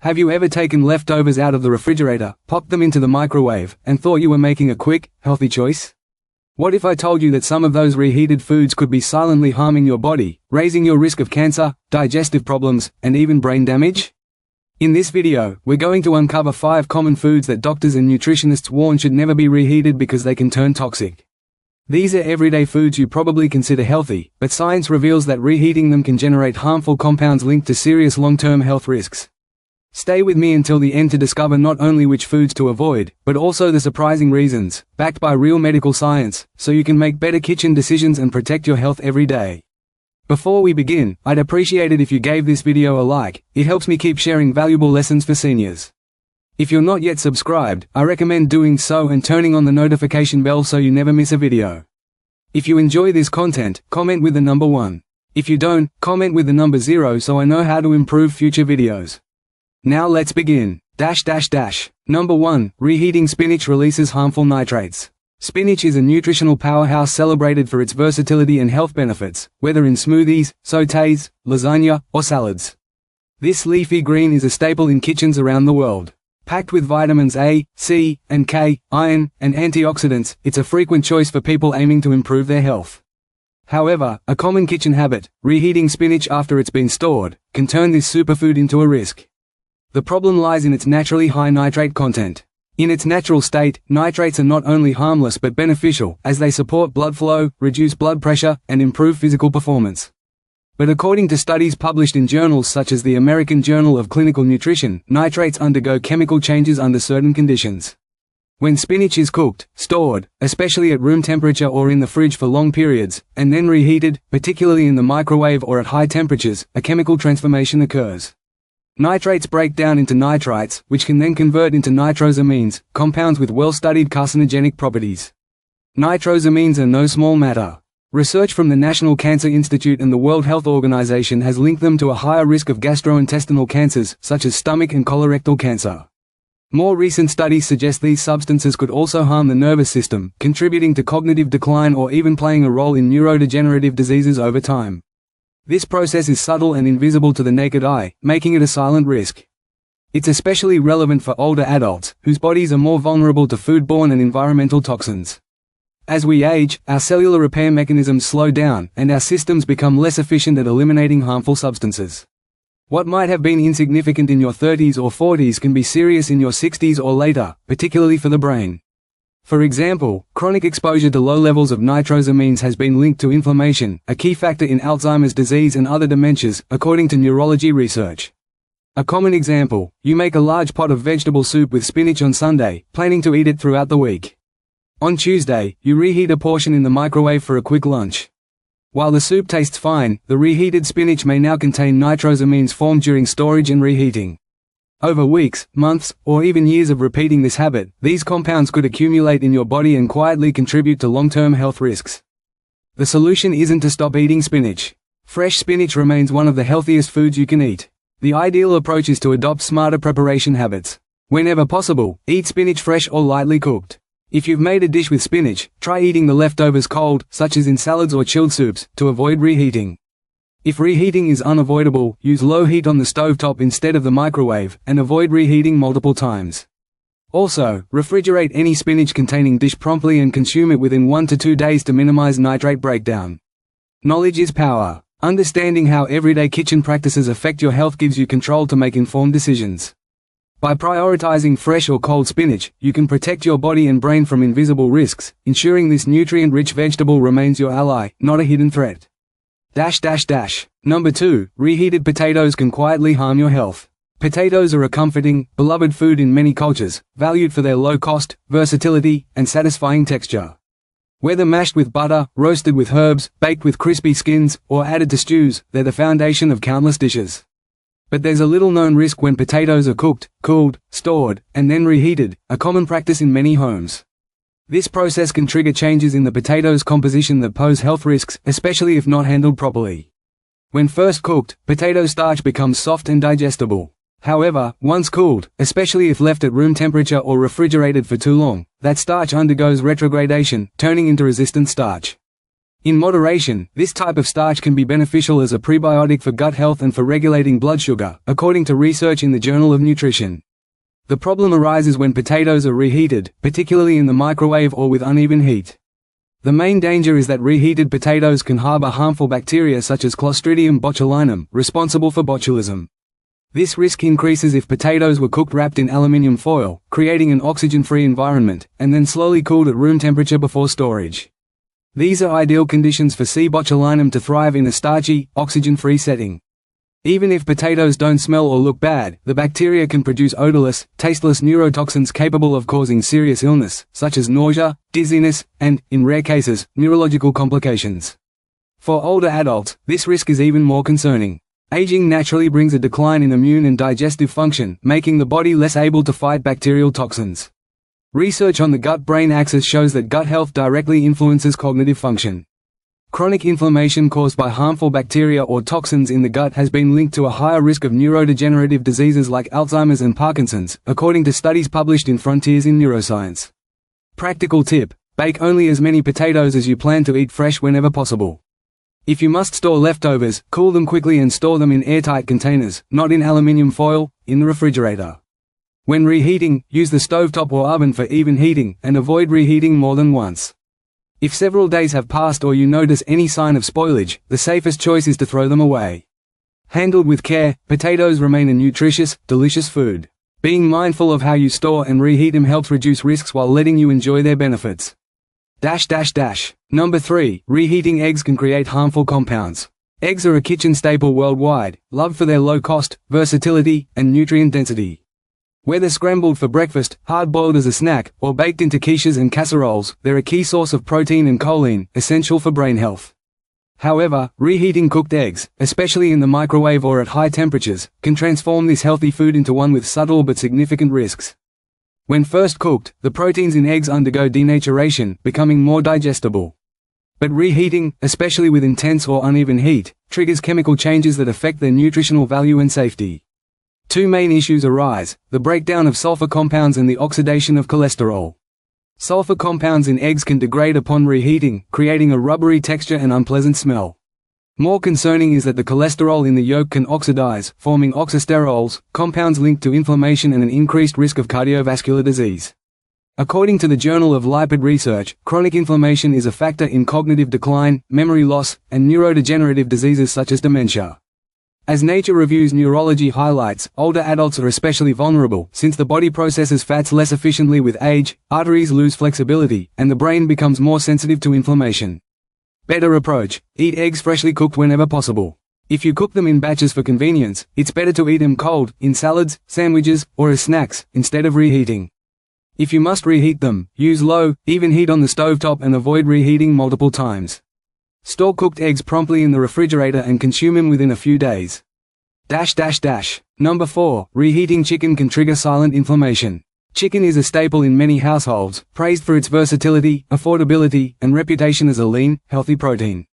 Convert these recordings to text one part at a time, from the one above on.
Have you ever taken leftovers out of the refrigerator, popped them into the microwave, and thought you were making a quick, healthy choice? What if I told you that some of those reheated foods could be silently harming your body, raising your risk of cancer, digestive problems, and even brain damage? In this video, we're going to uncover 5 common foods that doctors and nutritionists warn should never be reheated because they can turn toxic. These are everyday foods you probably consider healthy, but science reveals that reheating them can generate harmful compounds linked to serious long-term health risks. Stay with me until the end to discover not only which foods to avoid, but also the surprising reasons, backed by real medical science, so you can make better kitchen decisions and protect your health every day. Before we begin, I'd appreciate it if you gave this video a like. It helps me keep sharing valuable lessons for seniors. If you're not yet subscribed, I recommend doing so and turning on the notification bell so you never miss a video. If you enjoy this content, comment with the number 1. If you don't, comment with the number 0 so I know how to improve future videos. Now let's begin. Number 1. Reheating spinach releases harmful nitrates. Spinach is a nutritional powerhouse celebrated for its versatility and health benefits, whether in smoothies, sautés, lasagna, or salads. This leafy green is a staple in kitchens around the world. Packed with vitamins A, C, and K, iron, and antioxidants, it's a frequent choice for people aiming to improve their health. However, a common kitchen habit, reheating spinach after it's been stored, can turn this superfood into a risk. The problem lies in its naturally high nitrate content. In its natural state, nitrates are not only harmless but beneficial, as they support blood flow, reduce blood pressure, and improve physical performance. But according to studies published in journals such as the American Journal of Clinical Nutrition, nitrates undergo chemical changes under certain conditions. When spinach is cooked, stored, especially at room temperature or in the fridge for long periods, and then reheated, particularly in the microwave or at high temperatures, a chemical transformation occurs. Nitrates break down into nitrites, which can then convert into nitrosamines, compounds with well-studied carcinogenic properties. Nitrosamines are no small matter. Research from the National Cancer Institute and the World Health Organization has linked them to a higher risk of gastrointestinal cancers, such as stomach and colorectal cancer. More recent studies suggest these substances could also harm the nervous system, contributing to cognitive decline or even playing a role in neurodegenerative diseases over time. This process is subtle and invisible to the naked eye, making it a silent risk. It's especially relevant for older adults, whose bodies are more vulnerable to foodborne and environmental toxins. As we age, our cellular repair mechanisms slow down, and our systems become less efficient at eliminating harmful substances. What might have been insignificant in your 30s or 40s can be serious in your 60s or later, particularly for the brain. For example, chronic exposure to low levels of nitrosamines has been linked to inflammation, a key factor in Alzheimer's disease and other dementias, according to neurology research. A common example, you make a large pot of vegetable soup with spinach on Sunday, planning to eat it throughout the week. On Tuesday, you reheat a portion in the microwave for a quick lunch. While the soup tastes fine, the reheated spinach may now contain nitrosamines formed during storage and reheating. Over weeks, months, or even years of repeating this habit, these compounds could accumulate in your body and quietly contribute to long-term health risks. The solution isn't to stop eating spinach. Fresh spinach remains one of the healthiest foods you can eat. The ideal approach is to adopt smarter preparation habits. Whenever possible, eat spinach fresh or lightly cooked. If you've made a dish with spinach, try eating the leftovers cold, such as in salads or chilled soups, to avoid reheating. If reheating is unavoidable, use low heat on the stovetop instead of the microwave, and avoid reheating multiple times. Also, refrigerate any spinach containing dish promptly and consume it within 1 to 2 days to minimize nitrate breakdown. Knowledge is power. Understanding how everyday kitchen practices affect your health gives you control to make informed decisions. By prioritizing fresh or cold spinach, you can protect your body and brain from invisible risks, ensuring this nutrient-rich vegetable remains your ally, not a hidden threat. Number 2. Reheated potatoes can quietly harm your health. Potatoes are a comforting, beloved food in many cultures, valued for their low cost, versatility, and satisfying texture. Whether mashed with butter, roasted with herbs, baked with crispy skins, or added to stews, they're the foundation of countless dishes. But there's a little-known risk when potatoes are cooked, cooled, stored, and then reheated, a common practice in many homes. This process can trigger changes in the potato's composition that pose health risks, especially if not handled properly. When first cooked, potato starch becomes soft and digestible. However, once cooled, especially if left at room temperature or refrigerated for too long, that starch undergoes retrogradation, turning into resistant starch. In moderation, this type of starch can be beneficial as a prebiotic for gut health and for regulating blood sugar, according to research in the Journal of Nutrition. The problem arises when potatoes are reheated, particularly in the microwave or with uneven heat. The main danger is that reheated potatoes can harbor harmful bacteria such as Clostridium botulinum, responsible for botulism. This risk increases if potatoes were cooked wrapped in aluminium foil, creating an oxygen-free environment, and then slowly cooled at room temperature before storage. These are ideal conditions for C. botulinum to thrive in a starchy, oxygen-free setting. Even if potatoes don't smell or look bad, the bacteria can produce odorless, tasteless neurotoxins capable of causing serious illness, such as nausea, dizziness, and, in rare cases, neurological complications. For older adults, this risk is even more concerning. Aging naturally brings a decline in immune and digestive function, making the body less able to fight bacterial toxins. Research on the gut-brain axis shows that gut health directly influences cognitive function. Chronic inflammation caused by harmful bacteria or toxins in the gut has been linked to a higher risk of neurodegenerative diseases like Alzheimer's and Parkinson's, according to studies published in Frontiers in Neuroscience. Practical tip: bake only as many potatoes as you plan to eat fresh whenever possible. If you must store leftovers, cool them quickly and store them in airtight containers, not in aluminium foil, in the refrigerator. When reheating, use the stovetop or oven for even heating, and avoid reheating more than once. If several days have passed or you notice any sign of spoilage, the safest choice is to throw them away. Handled with care, potatoes remain a nutritious, delicious food. Being mindful of how you store and reheat them helps reduce risks while letting you enjoy their benefits. Number 3. Reheating eggs can create harmful compounds. Eggs are a kitchen staple worldwide, loved for their low cost, versatility, and nutrient density. Whether scrambled for breakfast, hard-boiled as a snack, or baked into quiches and casseroles, they're a key source of protein and choline, essential for brain health. However, reheating cooked eggs, especially in the microwave or at high temperatures, can transform this healthy food into one with subtle but significant risks. When first cooked, the proteins in eggs undergo denaturation, becoming more digestible. But reheating, especially with intense or uneven heat, triggers chemical changes that affect their nutritional value and safety. Two main issues arise: the breakdown of sulfur compounds and the oxidation of cholesterol. Sulfur compounds in eggs can degrade upon reheating, creating a rubbery texture and unpleasant smell. More concerning is that the cholesterol in the yolk can oxidize, forming oxysterols, compounds linked to inflammation and an increased risk of cardiovascular disease. According to the Journal of Lipid Research, chronic inflammation is a factor in cognitive decline, memory loss, and neurodegenerative diseases such as dementia. As Nature Review's Neurology highlights, older adults are especially vulnerable, since the body processes fats less efficiently with age, arteries lose flexibility, and the brain becomes more sensitive to inflammation. Better approach: eat eggs freshly cooked whenever possible. If you cook them in batches for convenience, it's better to eat them cold, in salads, sandwiches, or as snacks, instead of reheating. If you must reheat them, use low, even heat on the stovetop and avoid reheating multiple times. Store cooked eggs promptly in the refrigerator and consume them within a few days. Number 4. Reheating chicken can trigger silent inflammation. Chicken is a staple in many households, praised for its versatility, affordability, and reputation as a lean, healthy protein.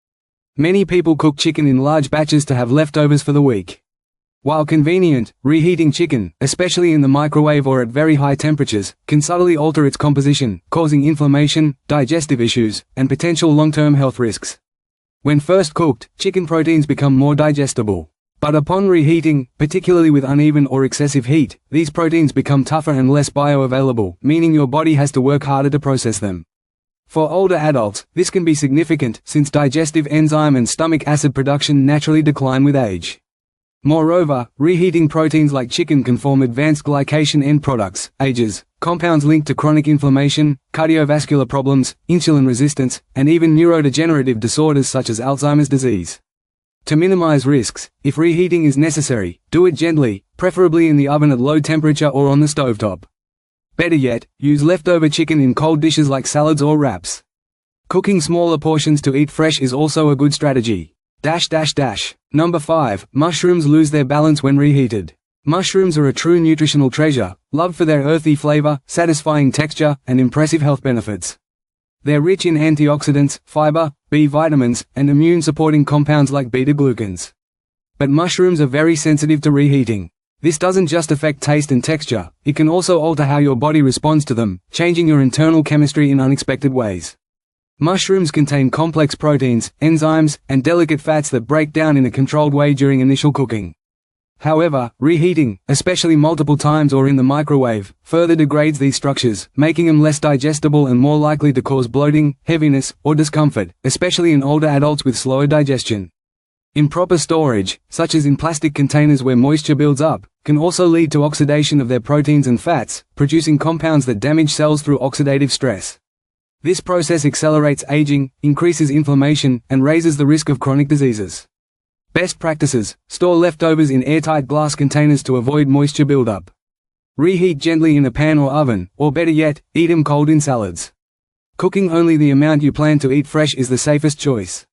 Many people cook chicken in large batches to have leftovers for the week. While convenient, reheating chicken, especially in the microwave or at very high temperatures, can subtly alter its composition, causing inflammation, digestive issues, and potential long-term health risks. When first cooked, chicken proteins become more digestible. But upon reheating, particularly with uneven or excessive heat, these proteins become tougher and less bioavailable, meaning your body has to work harder to process them. For older adults, this can be significant, since digestive enzyme and stomach acid production naturally decline with age. Moreover, reheating proteins like chicken can form advanced glycation end products, AGEs, compounds linked to chronic inflammation, cardiovascular problems, insulin resistance, and even neurodegenerative disorders such as Alzheimer's disease. To minimize risks, if reheating is necessary, do it gently, preferably in the oven at low temperature or on the stovetop. Better yet, use leftover chicken in cold dishes like salads or wraps. Cooking smaller portions to eat fresh is also a good strategy. Number 5. Mushrooms lose their balance when reheated. Mushrooms are a true nutritional treasure, loved for their earthy flavor, satisfying texture, and impressive health benefits. They're rich in antioxidants, fiber, B vitamins, and immune-supporting compounds like beta-glucans. But mushrooms are very sensitive to reheating. This doesn't just affect taste and texture, it can also alter how your body responds to them, changing your internal chemistry in unexpected ways. Mushrooms contain complex proteins, enzymes, and delicate fats that break down in a controlled way during initial cooking. However, reheating, especially multiple times or in the microwave, further degrades these structures, making them less digestible and more likely to cause bloating, heaviness, or discomfort, especially in older adults with slower digestion. Improper storage, such as in plastic containers where moisture builds up, can also lead to oxidation of their proteins and fats, producing compounds that damage cells through oxidative stress. This process accelerates aging, increases inflammation, and raises the risk of chronic diseases. Best practices: store leftovers in airtight glass containers to avoid moisture buildup. Reheat gently in a pan or oven, or better yet, eat them cold in salads. Cooking only the amount you plan to eat fresh is the safest choice.